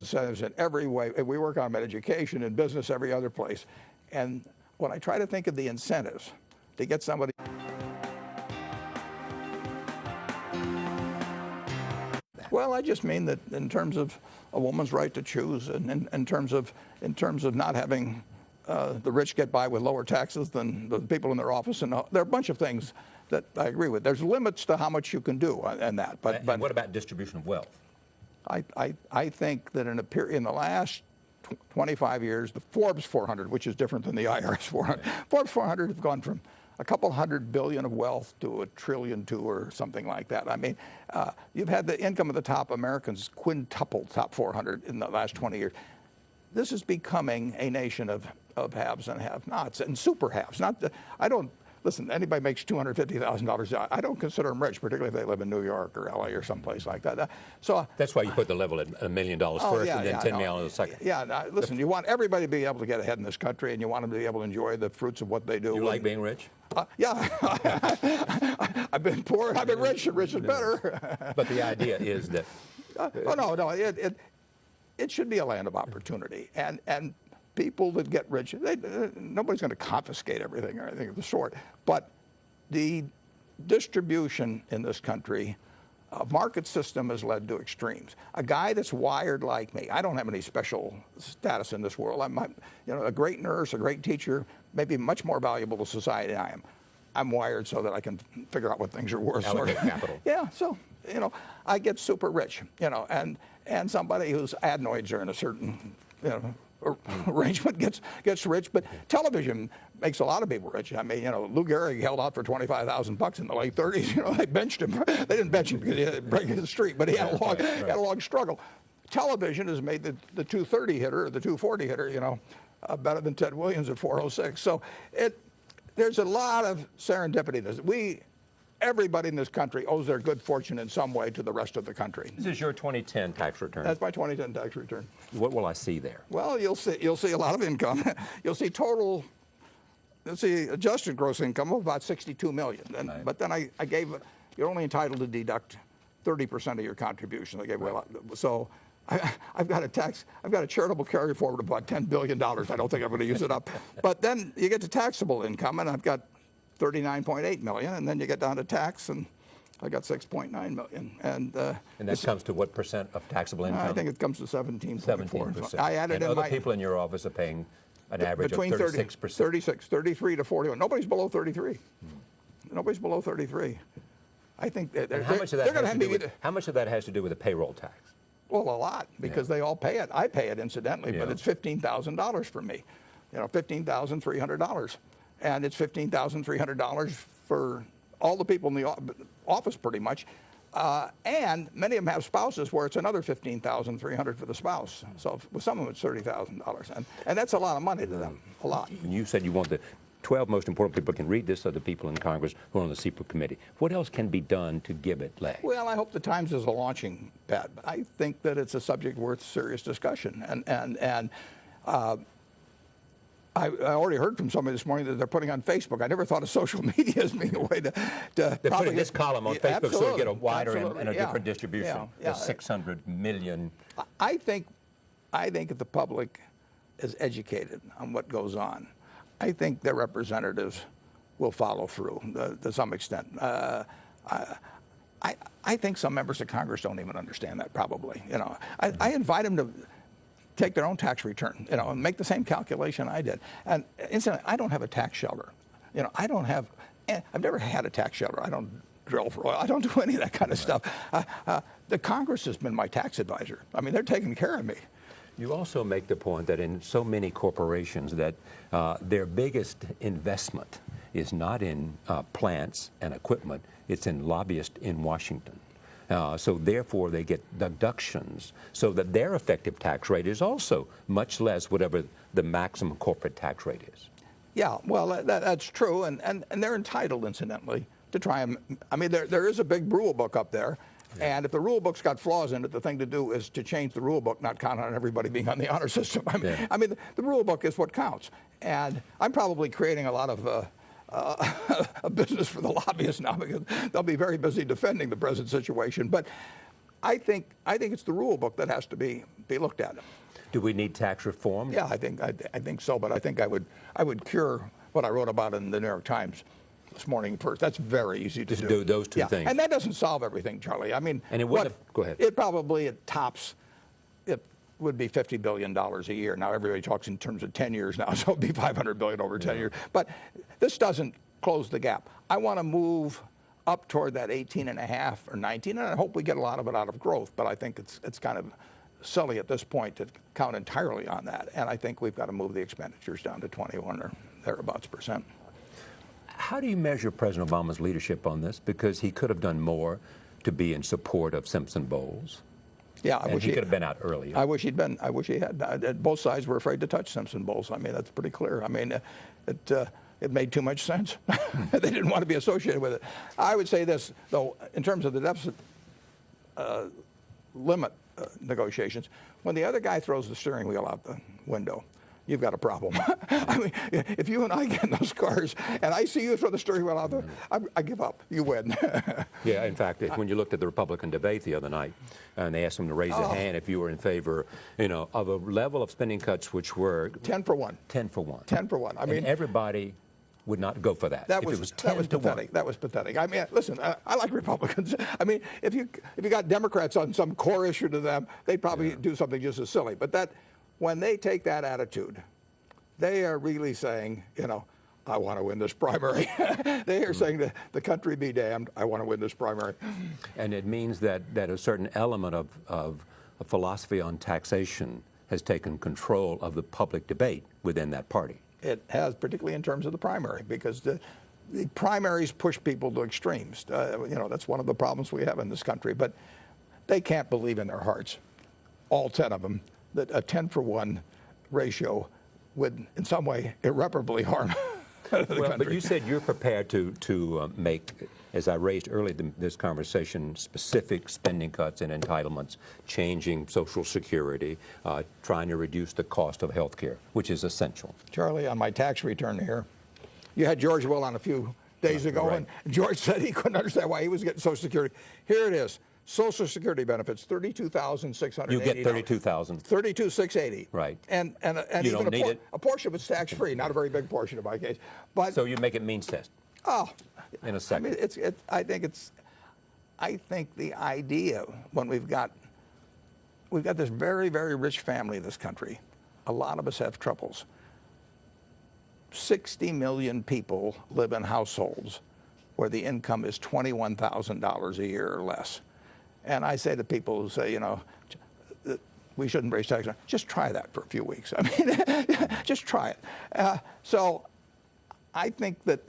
incentives in every way. We work on them in education and business, every other place. And when I try to think of the incentives to get somebody. Well, I just mean that in terms of a woman's right to choose, and in terms of not having the rich get by with lower taxes than the people in their office, and there are a bunch of things that I agree with. There's limits to how much you can do and that. But what about distribution of wealth? I think that in the last 25 years, the Forbes 400, which is different than the IRS 400, Forbes 400 have gone from a couple $100 billion of wealth to $1 trillion or something like that. I mean, you've had the income of the top Americans quintuple top 400 in the last 20 years. This is becoming a nation of haves and have-nots and super haves. Listen, anybody makes $250,000. I don't consider them rich, particularly if they live in New York or LA or someplace like that. So that's why you put the level at $1 million first, and then $10 million second. Yeah, listen, you want everybody to be able to get ahead in this country, and you want them to be able to enjoy the fruits of what they do. You like being rich? Yeah. I've been poor, I've been rich, and rich is better. But the idea is that... It should be a land of opportunity, and people that get rich, nobody's going to confiscate everything or anything of the sort. But the distribution in this country, market system has led to extremes. A guy that's wired like me, I don't have any special status in this world. I'm a great nurse, a great teacher, maybe much more valuable to society than I am. I'm wired so that I can figure out what things are worth. Allocate capital. Yeah, so I get super rich, and somebody whose adenoids are in a certain arrangement gets rich, but television makes a lot of people rich. I mean, Lou Gehrig held out for $25,000 in the late 30s. They benched him. They didn't bench him because he didn't break the street, but he had a long struggle. Television has made the 230 hitter, or the 240 hitter, better than Ted Williams at 406. So there's a lot of serendipity. Everybody in this country owes their good fortune in some way to the rest of the country. This is your 2010 tax return. That's my 2010 tax return. What will I see there? Well, you'll see a lot of income. You'll see adjusted gross income of about $62 million. Right. But then you're only entitled to deduct 30% of your contribution. I gave away a lot. So I've got a charitable carry forward of about $10 billion. I don't think I'm going to use it up. But then you get to taxable income, and I've got $39.8 million, and then you get down to tax, and I got $6.9 million. And that comes to what percent of taxable income? I think it comes to 17.4. 17%. I added and in other people in your office are paying an average between of 36%. 36, 33 to 41. Nobody's below 33. Nobody's below 33. I think how much of that has to do with the payroll tax? Well, a lot, because they all pay it. I pay it incidentally, but it's $15,000 for me. $15,300. And it's $15,300 for all the people in the office, pretty much. And many of them have spouses where it's another $15,300 for the spouse. So with some of them, it's $30,000. And that's a lot of money to them, a lot. And you said you want the 12 most important people can read this so the people in Congress who are on the CEPA committee. What else can be done to give it leg? Well, I hope the Times is a launching pad. I think that it's a subject worth serious discussion. I already heard from somebody this morning that they're putting on Facebook. I never thought of social media as being a way to they're putting this column on Facebook so you get a wider and a different distribution. Yeah. The 600 million. I think if the public is educated on what goes on, I think their representatives will follow through to some extent. I think some members of Congress don't even understand that, probably. I invite them to take their own tax return, and make the same calculation I did. And incidentally, I don't have a tax shelter. I've never had a tax shelter. I don't drill for oil. I don't do any of that kind of stuff. The Congress has been my tax advisor. I mean, they're taking care of me. You also make the point that in so many corporations that their biggest investment is not in plants and equipment, it's in lobbyists in Washington. So therefore they get deductions so that their effective tax rate is also much less whatever the maximum corporate tax rate is. Yeah, well, that's true, and they're entitled, incidentally, to try and, I mean, there is a big rule book up there, and if the rule book's got flaws in it, the thing to do is to change the rule book, not count on everybody being on the honor system. I mean, the rule book is what counts, and I'm probably creating a lot of a business for the lobbyists now, because they'll be very busy defending the present situation. But I think it's the rule book that has to be looked at. Do we need tax reform? Yeah, I think so. But I think I would cure what I wrote about in the New York Times this morning first. That's very easy to do those two things. And that doesn't solve everything, Charlie. I mean, and it would go ahead. It probably tops. It would be $50 billion a year. Now everybody talks in terms of 10 years now, so it'd be $500 billion over 10 years. But this doesn't close the gap. I want to move up toward that 18.5 or 19, and I hope we get a lot of it out of growth. But I think it's kind of silly at this point to count entirely on that. And I think we've got to move the expenditures down to 21 or thereabouts %. How do you measure President Obama's leadership on this? Because he could have done more to be in support of Simpson Bowles. Yeah, I wish he could have been out earlier. I wish he'd been. I wish he had. Both sides were afraid to touch Simpson Bowles. I mean, that's pretty clear. I mean, it made too much sense. They didn't want to be associated with it. I would say this, though, in terms of the deficit limit negotiations, when the other guy throws the steering wheel out the window, you've got a problem. I mean, if you and I get in those cars and I see you throw the steering wheel out there, I give up. You win. Yeah, in fact, when you looked at the Republican debate the other night, and they asked them to raise their hand if you were in favor, of a level of spending cuts which were 10 for 1. 10 for 1. 10 for 1. I mean, everybody would not go for that. That was pathetic. That was pathetic. I mean, listen, I like Republicans. I mean, if you got Democrats on some core issue to them, they'd probably do something just as silly. But when they take that attitude, they are really saying, I want to win this primary. They are saying to the country be damned, I want to win this primary. And it means that a certain element of a philosophy on taxation has taken control of the public debate within that party. It has, particularly in terms of the primary, because the primaries push people to extremes. That's one of the problems we have in this country. But they can't believe in their hearts, all 10 of them, that a 10 for 1 ratio would, in some way, irreparably harm the country. But you said you're prepared to make, as I raised earlier in this conversation, specific spending cuts and entitlements, changing Social Security, trying to reduce the cost of health care, which is essential. Charlie, on my tax return here, you had George Will on a few days ago, and George said he couldn't understand why he was getting Social Security. Here it is. Social Security benefits, $32,680. You get $32,000. $32,680. Right. And you don't need it. A portion of it's tax-free, not a very big portion in my case. But so you make it means test. Oh, in a second. I mean, I think the idea when we've got this very, very rich family in this country, a lot of us have troubles. 60 million people live in households where the income is $21,000 a year or less. And I say to people who say, we shouldn't raise taxes, just try that for a few weeks. I mean, just try it. So I think that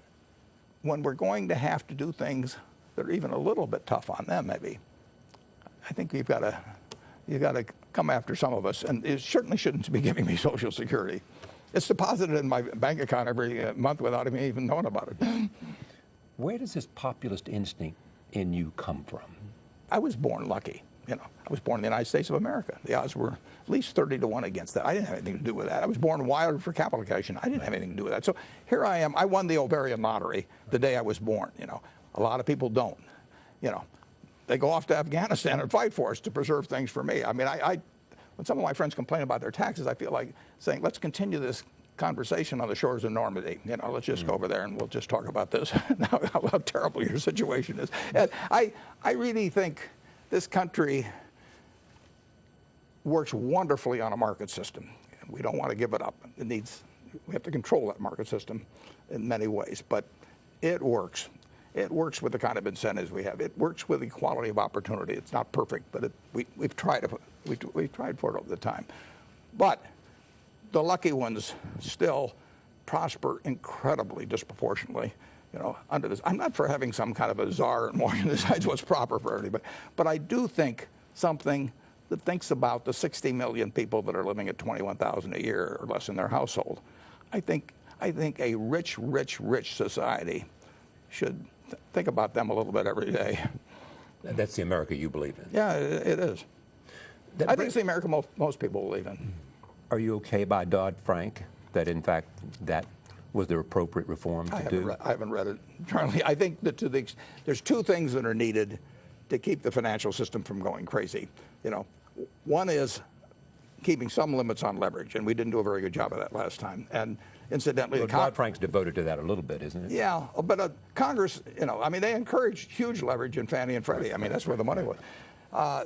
when we're going to have to do things that are even a little bit tough on them, maybe, I think you've got to come after some of us. And it certainly shouldn't be giving me Social Security. It's deposited in my bank account every month without me even knowing about it. Where does this populist instinct in you come from? I was born lucky. I was born in the United States of America. The odds were at least 30 to 1 against that. I didn't have anything to do with that. I was born wired for capitalization. I didn't have anything to do with that. So here I am. I won the ovarian lottery the day I was born. A lot of people don't. They go off to Afghanistan and fight for us to preserve things for me. I mean, when some of my friends complain about their taxes, I feel like saying, let's continue this conversation on the shores of Normandy. Let's just go over there and we'll just talk about this, how terrible your situation is. And I really think this country works wonderfully on a market system. We don't want to give it up. We have to control that market system in many ways, but it works. It works with the kind of incentives we have. It works with equality of opportunity. It's not perfect, but we've tried it. We've tried for it over the time. But the lucky ones still prosper incredibly disproportionately, under this. I'm not for having some kind of a czar in Washington decides what's proper for everybody, but I do think something that thinks about the 60 million people that are living at $21,000 a year or less in their household. I think a rich, rich, rich society should think about them a little bit every day. That's the America you believe in. Yeah, it is. I think it's the America most people believe in. Are you okay by Dodd-Frank, that in fact that was the appropriate reform to do? I haven't read it, Charlie. I think that there's two things that are needed to keep the financial system from going crazy. You know, one is keeping some limits on leverage, and we didn't do a very good job of that last time. And incidentally, well, Dodd-Frank's devoted to that a little bit, isn't it? Yeah, but Congress, you know, I mean, they encouraged huge leverage in Fannie and Freddie. I mean, that's where the money was.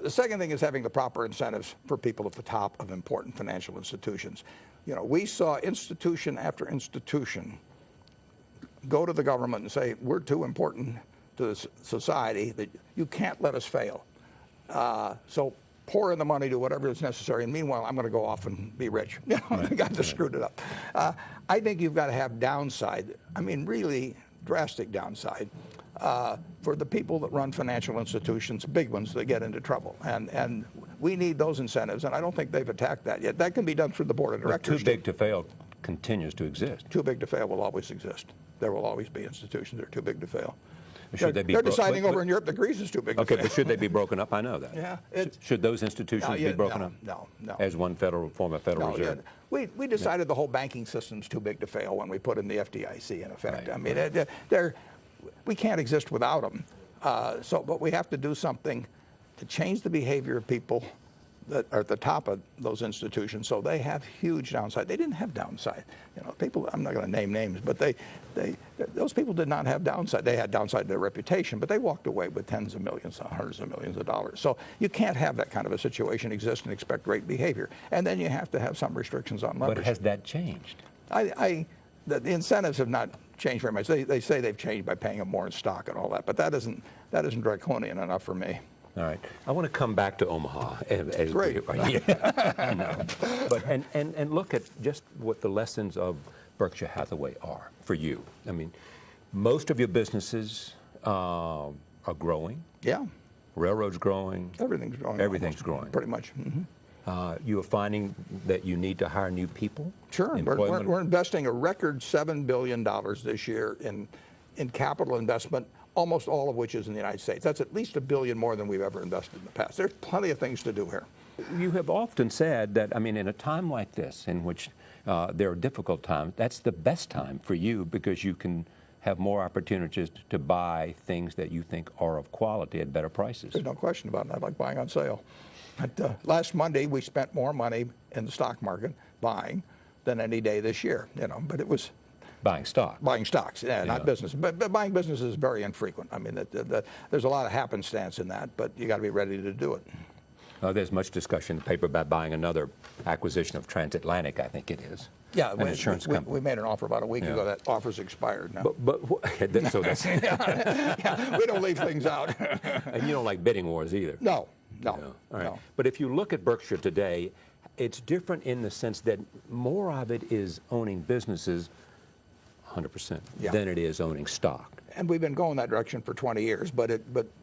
The second thing is having the proper incentives for people at the top of important financial institutions. You know, we saw institution after institution go to the government and say, we're too important to this society that you can't let us fail. So pour in the money, do whatever is necessary, and meanwhile, I'm going to go off and be rich. You know, the guy just screwed it up. I think you've got to have downside. I mean, really drastic downside for the people that run financial institutions, big ones that get into trouble. And we need those incentives, and I don't think they've attacked that yet. That can be done through the board of directors. But too big to fail continues to exist. Too big to fail will always exist. There will always be institutions that are too big to fail. Should They're deciding over in Europe that Greece is too big to fail. Okay, but should they be broken up? I know that. Yeah. Should those institutions be broken up? No. As one form of Federal Reserve? Yeah. We decided the whole banking system's too big to fail when we put in the FDIC in effect. Right. I mean, we can't exist without them. But we have to do something to change the behavior of people that are at the top of those institutions, so they have huge downside. They didn't have downside. You know, people. I'm not going to name names, but those people did not have downside. They had downside to their reputation, but they walked away with tens of millions, hundreds of millions of dollars. So you can't have that kind of a situation exist and expect great behavior. And then you have to have some restrictions on leverage. But has that changed? The incentives have not changed very much. They say they've changed by paying them more in stock and all that, but that isn't draconian enough for me. All right. I want to come back to Omaha. Great. Yeah, I know. But, and look at just what the lessons of Berkshire Hathaway are for you. I mean, most of your businesses are growing. Yeah. Railroad's growing. Everything's growing. Everything's growing. Pretty much. Mm-hmm. You are finding that you need to hire new people? Sure. We're investing a record $7 billion this year in capital investment, almost all of which is in the United States. That's at least $1 billion more than we've ever invested in the past. There's plenty of things to do here. You have often said that, I mean, in a time like this, in which there are difficult times, that's the best time for you because you can have more opportunities to buy things that you think are of quality at better prices. There's no question about it. I like buying on sale. Last Monday, we spent more money in the stock market buying than any day this year. You know, but it was buying stock. Buying stocks, not business. But buying business is very infrequent. I mean, there's a lot of happenstance in that, but you got to be ready to do it. There's much discussion in the paper about buying another acquisition of Transatlantic, I think it is. Yeah, an insurance company. We made an offer about a week ago. That offer's expired now. So that's we don't leave things out. And you don't like bidding wars either. No. All right. No. But if you look at Berkshire today, it's different in the sense that more of it is owning businesses 100% than it is owning stock. And we've been going that direction for 20 years, but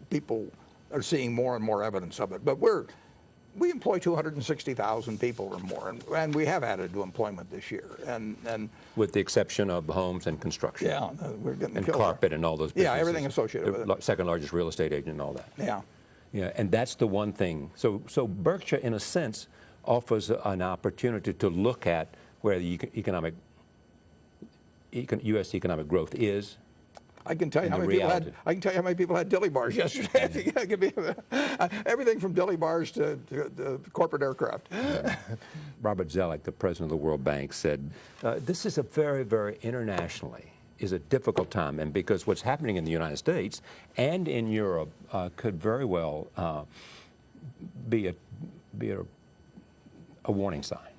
people are seeing more and more evidence of it. But we employ 260,000 people or more, and we have added to employment this year. And with the exception of homes and construction. Yeah, we're getting and carpet and all those businesses. Yeah, everything associated with it. Second largest real estate agent and all that. Yeah. Yeah, and that's the one thing. So Berkshire, in a sense, offers an opportunity to look at where the U.S. economic growth is. I can tell you how many people had dilly bars yesterday. Everything from dilly bars to corporate aircraft. Robert Zoellick, the president of the World Bank, said, "This is a very, very internationally is a difficult time, and because what's happening in the United States and in Europe could very well be a warning sign."